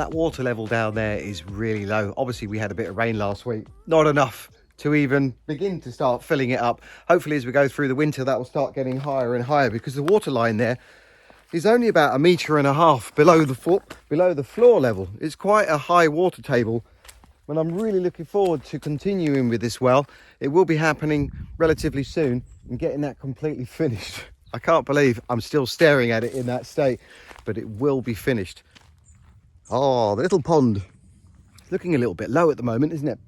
That water level down there is really low. Obviously, we had a bit of rain last week. Not enough to even begin to start filling it up. Hopefully, as we go through the winter, that will start getting higher and higher, because the water line there is only about 1.5 meters below the floor level. It's quite a high water table, and I'm really looking forward to continuing with this well. It will be happening relatively soon and getting that completely finished. I can't believe I'm still staring at it in that state, but it will be finished. Oh, the little pond. It's looking a little bit low at the moment, isn't it?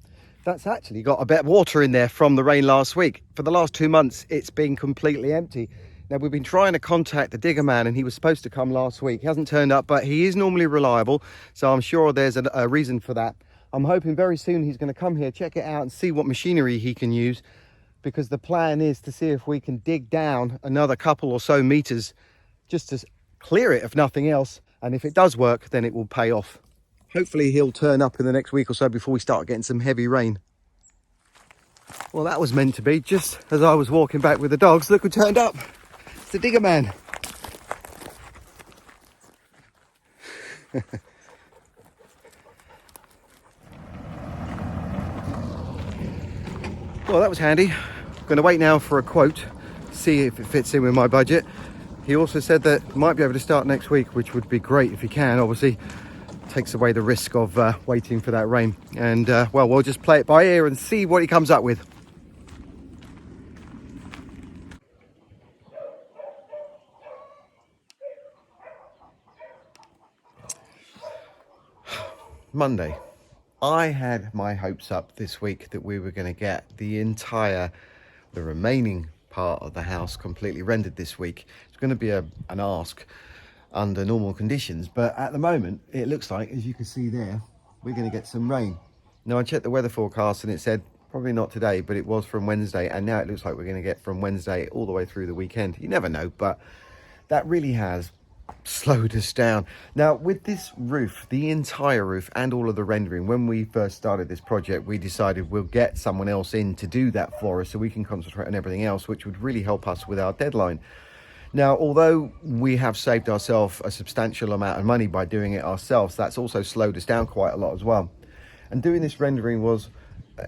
That's actually got a bit of water in there from the rain last week. For the last 2 months, it's been completely empty. Now, we've been trying to contact the digger man, and he was supposed to come last week. He hasn't turned up, but he is normally reliable, so I'm sure there's a reason for that. I'm hoping very soon he's going to come here, check it out, and see what machinery he can use, because the plan is to see if we can dig down another couple or so meters just to clear it, if nothing else. And if it does work, then it will pay off. Hopefully he'll turn up in the next week or so before we start getting some heavy rain. Well, that was meant to be. Just as I was walking back with the dogs, look who turned up. It's the digger man. Well, that was handy. I'm going to wait now for a quote, see if it fits in with my budget. He also said that he might be able to start next week, which would be great if he can. Obviously, takes away the risk of waiting for that rain. And, well, we'll just play it by ear and see what he comes up with. Monday. I had my hopes up this week that we were going to get the remaining part of the house completely rendered this week. It's going to be an ask under normal conditions, but at the moment it looks like, as you can see there, we're going to get some rain. Now, I checked the weather forecast and it said probably not today, but it was from Wednesday, and now it looks like we're going to get from Wednesday all the way through the weekend. You never know, but that really has slowed us down. Now, with this roof, the entire roof and all of the rendering, when we first started this project, we decided we'll get someone else in to do that for us so we can concentrate on everything else, which would really help us with our deadline. Now, although we have saved ourselves a substantial amount of money by doing it ourselves, that's also slowed us down quite a lot as well. And doing this rendering was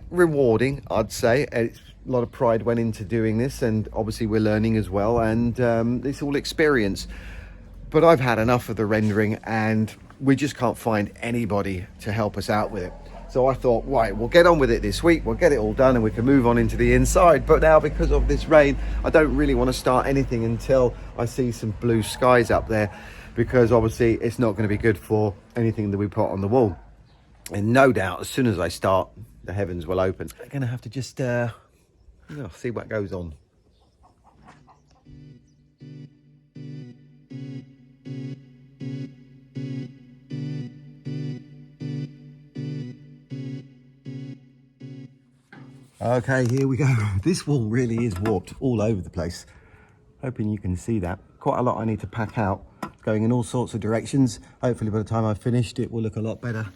rewarding, I'd say. A lot of pride went into doing this, and obviously we're learning as well, and it's all experience. But I've had enough of the rendering, and we just can't find anybody to help us out with it. So I thought, right, we'll get on with it this week, we'll get it all done, and we can move on into the inside. But now, because of this rain, I don't really want to start anything until I see some blue skies up there, because obviously it's not going to be good for anything that we put on the wall. And no doubt, as soon as I start, the heavens will open. I'm going to have to just see what goes on. Okay, here we go. This wall really is warped all over the place. Hoping you can see that. Quite a lot I need to pack out, going in all sorts of directions. Hopefully by the time I've finished, it will look a lot better.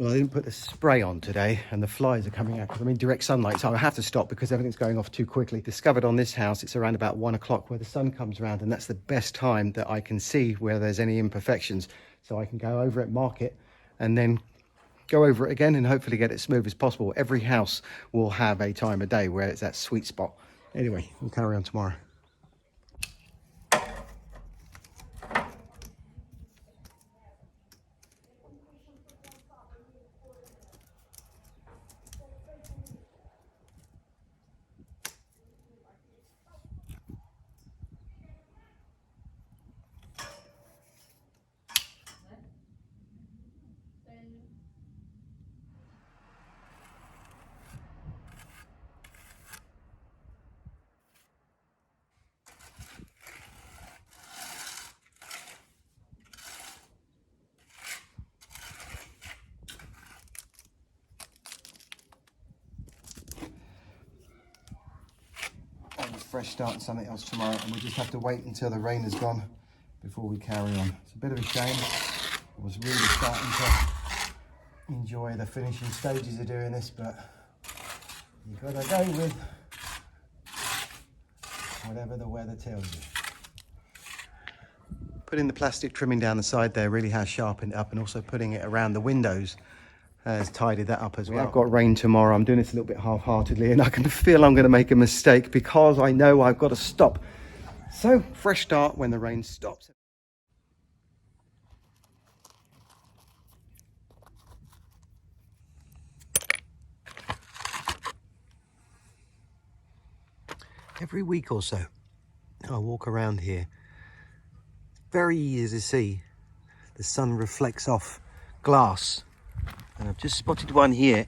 Well, I didn't put the spray on today, and the flies are coming out because I'm in direct sunlight, so I have to stop because everything's going off too quickly. Discovered on this house, it's around about 1 o'clock where the sun comes around, and that's the best time that I can see where there's any imperfections. So I can go over it, mark it, and then go over it again and hopefully get it smooth as possible. Every house will have a time of day where it's that sweet spot. Anyway, we'll carry on tomorrow. fresh start and something else tomorrow, and we'll just have to wait until the rain is gone before we carry on. It's a bit of a shame. I was really starting to enjoy the finishing stages of doing this, but you've got to go with whatever the weather tells you. Putting the plastic trimming down the side there really has sharpened it up, and also putting it around the windows has tidied that up as well. I've got rain tomorrow. I'm doing this a little bit half-heartedly, and I can feel I'm going to make a mistake because I know I've got to stop. So, fresh start when the rain stops. Every week or so, I walk around here. Very easy to see. The sun reflects off glass. And I've just spotted one here.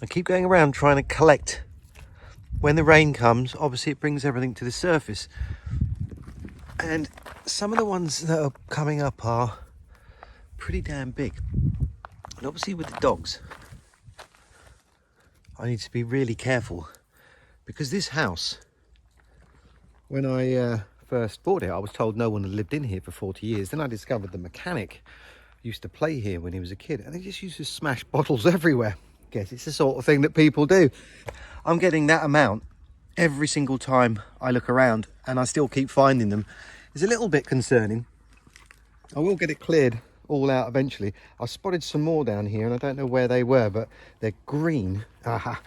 I keep going around trying to collect. When the rain comes, obviously it brings everything to the surface. And some of the ones that are coming up are pretty damn big. And obviously with the dogs, I need to be really careful. Because this house, when I first bought it, I was told no one had lived in here for 40 years. Then I discovered the mechanic used to play here when he was a kid, and he just used to smash bottles everywhere. Guess it's the sort of thing that people do. I'm getting that amount every single time I look around, and I still keep finding them. It's a little bit concerning. I will get it cleared all out eventually. I spotted some more down here, and I don't know where they were, but they're green. Aha.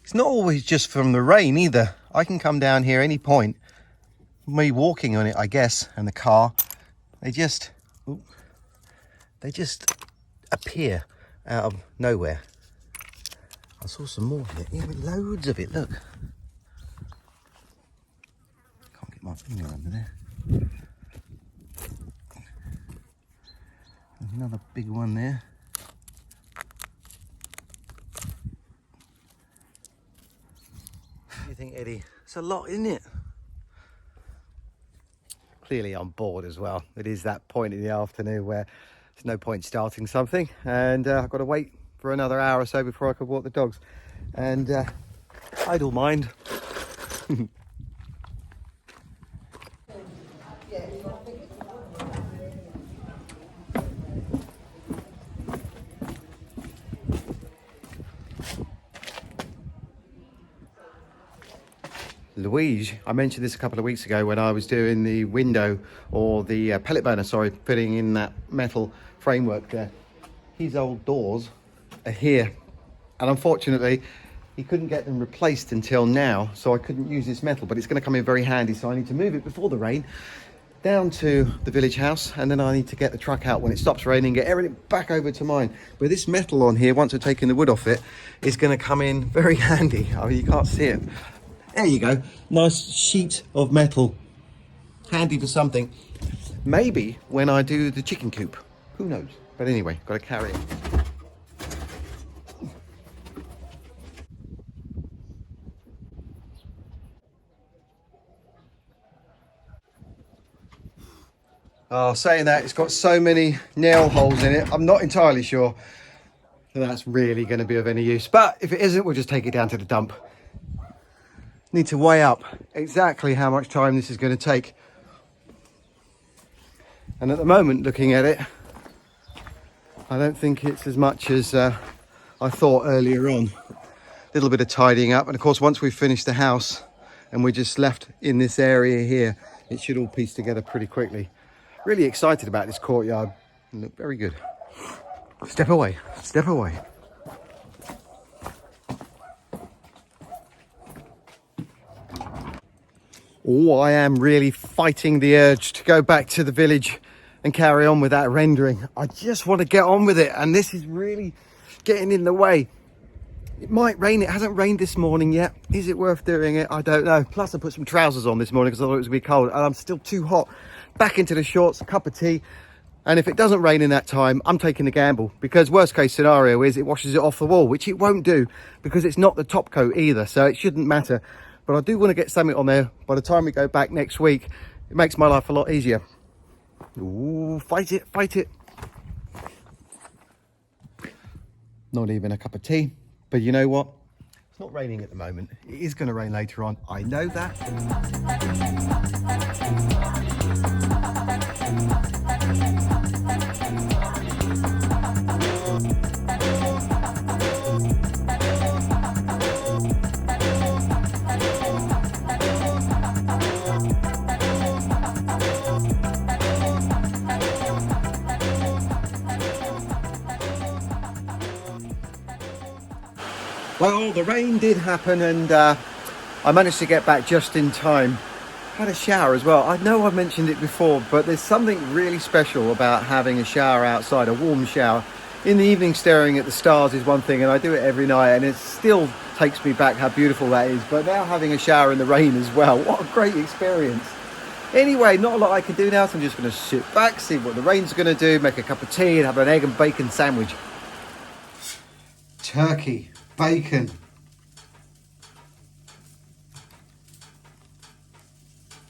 It's not always just from the rain either. I can come down here any point, me walking on it, I guess, and the car, they just appear out of nowhere. I saw some more here. Yeah, loads of it, look. Can't get my finger under there. There's another big one there. What do you think, Eddie? It's a lot, isn't it? Clearly I'm bored as well. It is that point in the afternoon where there's no point starting something, and I've got to wait for another hour or so before I could walk the dogs. And idle mind. Louise, I mentioned this a couple of weeks ago when I was doing the window, or the pellet burner, sorry, putting in that metal framework there. His old doors are here, and unfortunately he couldn't get them replaced until now, so I couldn't use this metal, but it's going to come in very handy. So I need to move it before the rain down to the village house, and then I need to get the truck out when it stops raining, get everything back over to mine. But this metal on here, once I've taken the wood off it, is going to come in very handy. I mean, you can't see it. There you go, nice sheet of metal, handy for something. Maybe when I do the chicken coop, who knows? But anyway, got to carry it. Oh, saying that, it's got so many nail holes in it, I'm not entirely sure that that's really going to be of any use. But if it isn't, we'll just take it down to the dump. Need to weigh up exactly how much time this is going to take. And at the moment, looking at it, I don't think it's as much as I thought earlier on. A little bit of tidying up, and of course once we've finished the house and we're just left in this area here, it should all piece together pretty quickly. Really excited about this courtyard. Look very good. Step away, step away. Oh, I am really fighting the urge to go back to the village and carry on with that rendering. I just want to get on with it, and this is really getting in the way. It might rain. It hasn't rained this morning yet. Is it worth doing it? I don't know. Plus I put some trousers on this morning because I thought it was going to be cold, and I'm still too hot. Back into the shorts, a cup of tea, and if it doesn't rain in that time, I'm taking the gamble, because worst case scenario is it washes it off the wall, which it won't do because it's not the top coat either, so it shouldn't matter. But I do want to get something on there by the time we go back next week. It makes my life a lot easier. Ooh, fight it, fight it. Not even a cup of tea, but you know what? It's not raining at the moment. It is going to rain later on. I know that. Well, the rain did happen, and I managed to get back just in time. Had a shower as well. I know I've mentioned it before, but there's something really special about having a shower outside, a warm shower. In the evening, staring at the stars is one thing, and I do it every night, and it still takes me back how beautiful that is. But now having a shower in the rain as well, what a great experience. Anyway, not a lot I can do now, so I'm just going to sit back, see what the rain's going to do, make a cup of tea and have an egg and bacon sandwich. Turkey, bacon,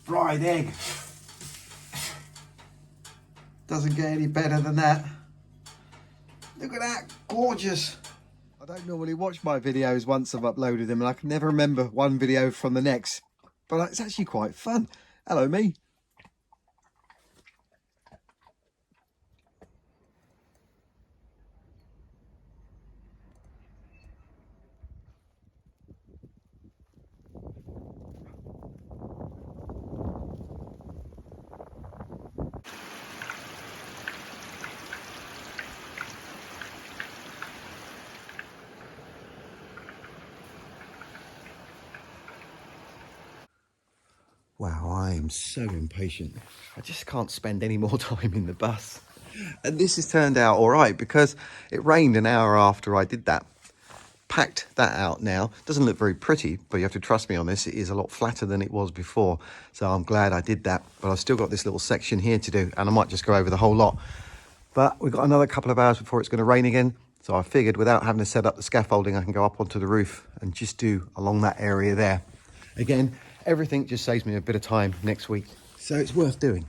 fried egg. Doesn't get any better than that. Look at that, gorgeous. I don't normally watch my videos once I've uploaded them, and I can never remember one video from the next, but it's actually quite fun. Hello, me. Wow, I am so impatient. I just can't spend any more time in the bus. And this has turned out all right because it rained an hour after I did that. Packed that out now. Doesn't look very pretty, but you have to trust me on this. It is a lot flatter than it was before. So I'm glad I did that. But I've still got this little section here to do, and I might just go over the whole lot. But we've got another couple of hours before it's going to rain again. So I figured without having to set up the scaffolding, I can go up onto the roof and just do along that area there. Again, everything just saves me a bit of time next week. So it's worth doing.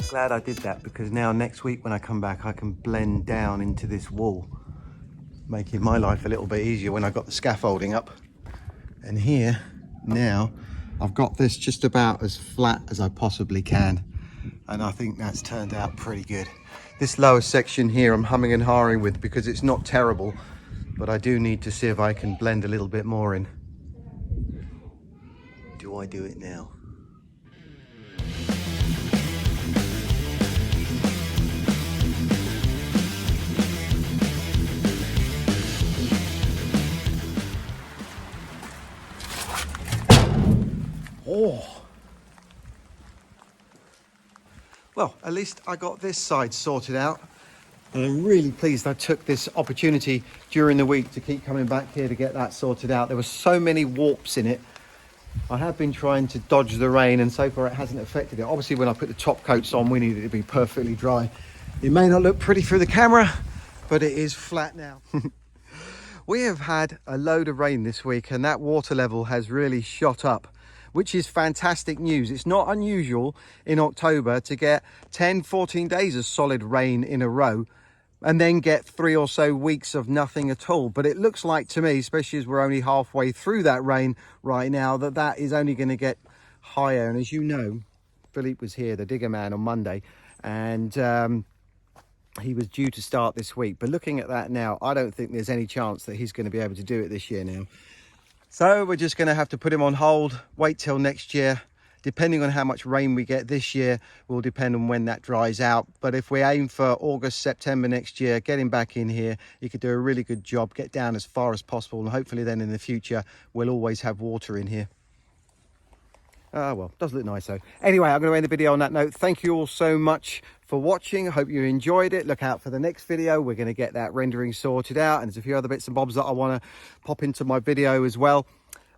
Glad I did that, because now next week when I come back I can blend down into this wall, making my life a little bit easier when I got the scaffolding up. And here now I've got this just about as flat as I possibly can, and I think that's turned out pretty good. This lower section here I'm humming and hawing with because it's not terrible, but I do need to see if I can blend a little bit more in. Do I do it now? Oh, well, at least I got this side sorted out, and I'm really pleased I took this opportunity during the week to keep coming back here to get that sorted out. There were so many warps in it. I have been trying to dodge the rain, and so far it hasn't affected it. Obviously when I put the top coats on, we need it to be perfectly dry. It may not look pretty through the camera, but it is flat now. We have had a load of rain this week, and that water level has really shot up, which is fantastic news. It's not unusual in October to get 10, 14 days of solid rain in a row and then get 3 or so weeks of nothing at all. But it looks like to me, especially as we're only halfway through that rain right now, that that is only going to get higher. And as you know, Philippe was here, the digger man, on Monday, and he was due to start this week. But looking at that now, I don't think there's any chance that he's going to be able to do it this year now. So we're just going to have to put him on hold, wait till next year, Depending on how much rain we get this year will depend on when that dries out. But if we aim for August, September next year, getting back in here, you could do a really good job, get down as far as possible, and hopefully then in the future we'll always have water in here. Well, does look nice though. Anyway, I'm going to end the video on that note. Thank you all so much for watching. I hope you enjoyed it. Look out for the next video. We're going to get that rendering sorted out, and there's a few other bits and bobs that I want to pop into my video as well.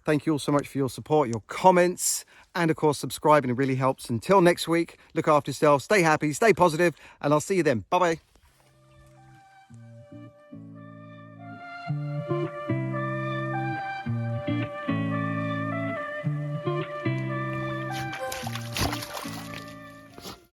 Thank you all so much for your support, your comments, and of course subscribing. It really helps. Until next week, look after yourself, stay happy, stay positive, and I'll see you then. Bye bye.